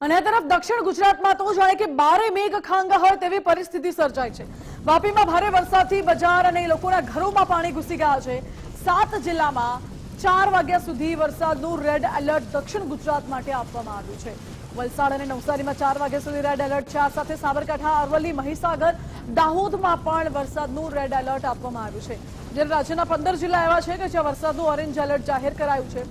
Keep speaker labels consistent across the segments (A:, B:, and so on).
A: અને આ તરફ દક્ષિણ ગુજરાતમાં તો જાણે કે બારે મેઘ ખાંગા હોય તેવી પરિસ્થિતિ સર્જાઈ છે। વાપીમાં ભારે વરસાદથી બજાર અને લોકોના ઘરોમાં પાણી ઘૂસી ગયા છે। 7 જિલ્લામાં 4 વાગ્યા સુધી વરસાદનું રેડ એલર્ટ દક્ષિણ ગુજરાત માટે આપવામાં આવ્યું છે। વલસાડ અને નવસારીમાં 4 વાગ્યા સુધી રેડ એલર્ટ છે। આ સાથે સાબરકાંઠા, અરવલ્લી, મહીસાગર, દાહોદમાં પણ વરસાદનું રેડ એલર્ટ આપવામાં આવ્યું છે। જ્યારે રાજ્યના 15 જિલ્લા એવા છે કે જ્યાં વરસાદનું ઓરેન્જ એલર્ટ જાહેર કરાયું છે।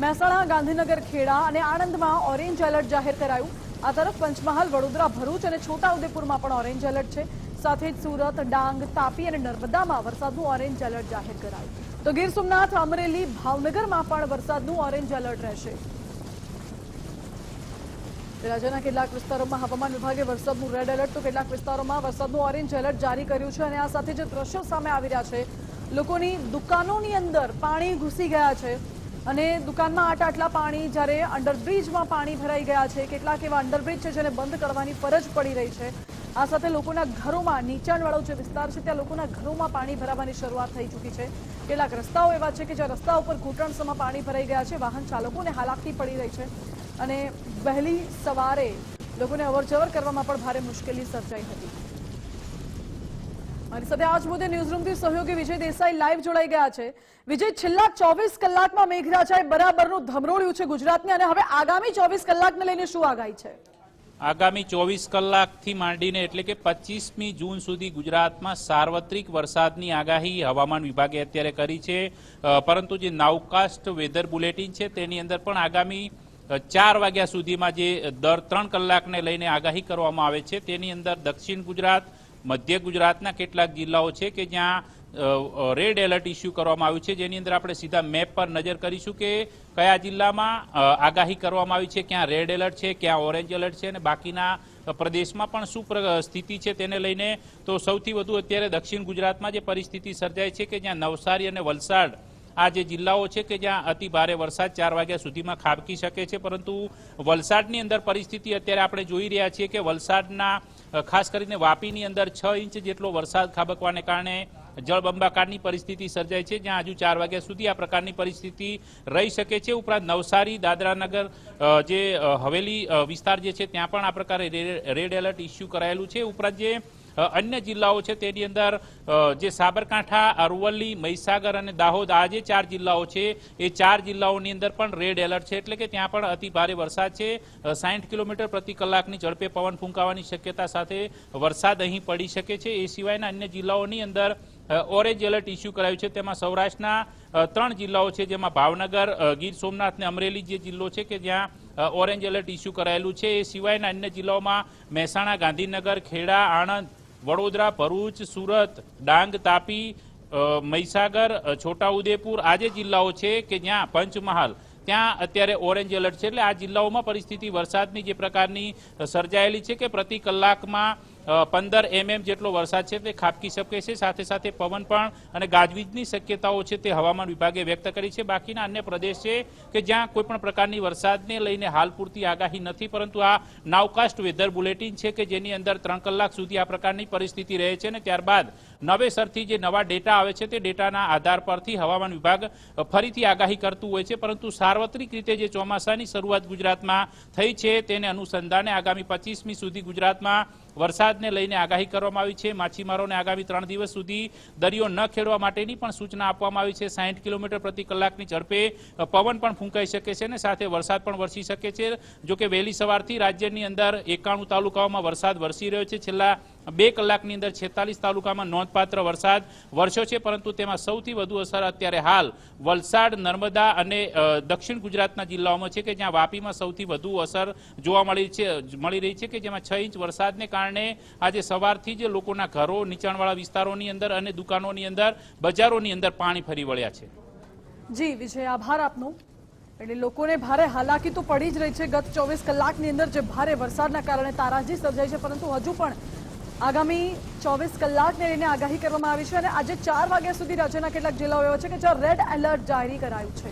A: મહેસાણા, ગાંધીનગર, ખેડા અને આણંદમાં ઓરેન્જ એલર્ટ જાહેર કરાયું। આ તરફ પંચમહાલ, વડોદરા, ભરૂચ અને છોટાઉદેપુરમાં પણ ઓરેન્જ એલર્ટ છે। સાથે જ સુરત, ડાંગ, તાપી અને નર્મદામાં વરસાદનું ઓરેન્જ એલર્ટ જાહેર કરાયું। તો ગીર સોમનાથ, અમરેલી, ભાવનગરમાં પણ વરસાદનું ઓરેન્જ એલર્ટ રહેશે। રાજ્યના કેટલાક વિસ્તારોમાં હવામાન વિભાગે વરસાદનું રેડ એલર્ટ તો કેટલાક વિસ્તારોમાં વરસાદનું ઓરેન્જ એલર્ટ જારી કર્યું છે। અને આ સાથે જે દ્રશ્યો સામે આવી રહ્યા છે, લોકોની દુકાનોની અંદર પાણી ઘૂસી ગયા છે અને દુકાનમાં આટલા પાણી, જ્યારે અંડરબ્રિજમાં પાણી ભરાઈ ગયા છે। કેટલાક એવા અંડરબ્રિજ છે જેને બંધ કરવાની ફરજ પડી રહી છે। આ સાથે લોકોના ઘરોમાં, નીચાણવાળો જે વિસ્તાર છે ત્યાં લોકોના ઘરોમાં પાણી ભરાવાની શરૂઆત થઈ ચૂકી છે। કેટલાક રસ્તાઓ એવા છે કે જ્યાં રસ્તા ઉપર ઘૂંટણસમાં પાણી ભરાઈ ગયા છે। વાહન ચાલકોને હાલાકી પડી રહી છે અને વહેલી સવારે લોકોને અવરજવર કરવામાં પણ ભારે મુશ્કેલી સર્જાઈ હતી। મારી સાથે આજ મુદ્દે ન્યૂઝરૂમથી સહયોગી વિજય દેસાઈ લાઈવ જોડાઈ ગયા છે। વિજય, છેલ્લા 24 કલાકમાં મેઘરાજાએ બરાબરનું ધમરોળ્યું છે ગુજરાતને, અને હવે આગામી 24 કલાકને લઈને શું આગાહી છે?
B: આગામી 24 કલાકથી માંડીને એટલે કે 25મી જૂન સુધી ગુજરાતમાં સાર્વત્રિક વરસાદની આગાહી હવામાન વિભાગે અત્યારે કરી છે। પરંતુ જે નાઉકાસ્ટ વેધર બુલેટિન છે તેની અંદર પણ આગામી 4 વાગ્યા સુધીમાં જે દર 3 કલાકને લઈને આગાહી કરવામાં આવે છે તેની અંદર દક્ષિણ ગુજરાત, મધ્ય ગુજરાતના કેટલાક જિલ્લાઓ છે કે જ્યાં રેડ એલર્ટ ઇસ્યુ કરવામાં આવ્યું છે। જેની અંદર આપણે સીધા મેપ પર નજર કરીશું કે કયા જિલ્લામાં આગાહી કરવામાં આવી છે, ક્યાં રેડ એલર્ટ છે, ક્યાં ઓરેન્જ એલર્ટ છે અને બાકીના પ્રદેશમાં પણ શું સ્થિતિ છે તેને લઈને તો સૌથી વધુ અત્યારે દક્ષિણ ગુજરાતમાં જે પરિસ્થિતિ સર્જાય છે કે જ્યાં નવસારી અને વલસાડ આ જે જિલ્લાઓ છે કે જ્યાં અતિ ભારે વરસાદ 4 વાગ્યા સુધીમાં ખાબકી શકે છે। પરંતુ વલસાડની અંદર પરિસ્થિતિ અત્યારે આપણે જોઈ રહ્યા છીએ કે વલસાડના ખાસ કરીને વાપીની અંદર 6 ઇંચ જેટલો વરસાદ ખાબકવાને કારણે જળબંબાકારની પરિસ્થિતિ સર્જાય છે, જ્યાં હજુ 4 વાગ્યા સુધી આ પ્રકારની પરિસ્થિતિ રહી શકે છે। ઉપરાંત નવસારી, દાદરાનગર જે હવેલી વિસ્તાર જે છે ત્યાં પણ આ પ્રકારે રેડ એલર્ટ ઇસ્યુ કરાયેલું છે। ઉપરાંત જે અન્ય જિલ્લાઓ છે તેની અંદર જે સાબરકાંઠા, અરવલ્લી, મહીસાગર અને દાહોદ આ જે 4 જિલ્લાઓ છે એ 4 જિલ્લાઓની અંદર પણ રેડ એલર્ટ છે, એટલે કે ત્યાં પણ અતિ ભારે વરસાદ છે। 60 કિલોમીટર પ્રતિ કલાકની ઝડપે પવન ફૂંકાવાની શક્યતા સાથે વરસાદ અહીં પડી શકે છે। એ સિવાયના અન્ય જિલ્લાઓની અંદર ઓરેન્જ એલર્ટ ઇસ્યુ કરાયું છે। તેમાં સૌરાષ્ટ્રના 3 જિલ્લાઓ છે, જેમાં ભાવનગર, ગીર સોમનાથ અને અમરેલી જે જિલ્લો છે કે જ્યાં ઓરેન્જ એલર્ટ ઇસ્યુ કરાયેલું છે। એ સિવાયના અન્ય જિલ્લાઓમાં મહેસાણા, ગાંધીનગર, ખેડા, આણંદ, વડોદરા, ભરૂચ, સુરત, ડાંગ, તાપી, મહીસાગર, છોટાઉદેપુર આ જે જિલ્લાઓ છે કે જ્યાં પંચમહાલ ત્યાં અત્યારે ઓરેન્જ એલર્ટ છે। એટલે આ જિલ્લાઓમાં પરિસ્થિતિ વરસાદની જે પ્રકારની સર્જાયેલી છે કે પ્રતિ કલાકમાં 15 mm જેટલો વરસાદ છે તે ખાબકી શકે છે। સાથે સાથે પવન પણ અને ગાજવીજની શક્યતાઓ છે તે હવામાન વિભાગે વ્યક્ત કરી છે। બાકીના અન્ય પ્રદેશ છે કે જ્યાં કોઈ પણ પ્રકારની વરસાદને લઈને હાલ પૂરતી આગાહી નથી, પરંતુ આ નાઉકાસ્ટ વેધર બુલેટિન છે કે જેની અંદર 3 કલાક સુધી આ પ્રકારની પરિસ્થિતિ રહે છે અને ત્યારબાદ નવેસરથી જે નવા ડેટા આવે છે તે ડેટાના આધાર પરથી હવામાન વિભાગ ફરીથી આગાહી કરતું હોય છે। પરંતુ સાર્વત્રિક રીતે જે ચોમાસાની શરૂઆત ગુજરાતમાં થઈ છે તેને અનુસંધાને આગામી 25મી સુધી ગુજરાતમાં વરસાદને લઈને આગાહી કરવામાં આવી છે। માછીમારોને આગામી 3 દિવસ સુધી દરિયો ન ખેડવા માટેની પણ સૂચના આપવામાં આવી છે। 60 કિલોમીટર પ્રતિ કલાકની ઝડપે પવન પણ ફૂંકાઈ શકે છે અને સાથે વરસાદ પણ વરસી શકે છે। જોકે વહેલી સવારથી રાજ્યની અંદર 91 તાલુકાઓમાં વરસાદ વરસી રહ્યો છે। છેલ્લા 2 કલાકની અંદર 46 તાલુકામાં નોંધપાત્ર વરસાદ વરસ્યો છે, પરંતુ તેમાં સૌથી વધુ અસર અત્યારે હાલ વલસાડ, નર્મદા અને દક્ષિણ ગુજરાતના જિલ્લાઓમાં છે કે જ્યાં વાપીમાં સૌથી વધુ અસર જોવા મળી રહી છે કે જેમાં 6 ઇંચ વરસાદને કારણે આજે સવારથી જ લોકોના ઘરો, નીચાણવાળા વિસ્તારોની અંદર અને દુકાનોની અંદર, બજારોની અંદર પાણી ફરી વળ્યા છે।
A: જી વિજય, આભાર આપનો। એટલે લોકોને ભારે હાલાકી તો પડી જ રહી છે ગત 24 કલાકની અંદર જે ભારે વરસાદના કારણે તારાજી સર્જાઈ છે, પરંતુ હજુ પણ આગામી 24 કલાકને લઈને આગાહી કરવામાં આવી છે અને આજે 4 વાગ્યા સુધી રાજ્યના કેટલાક જિલ્લાઓ એવા છે કે જ્યાં રેડ એલર્ટ જાહેર કરાયું છે।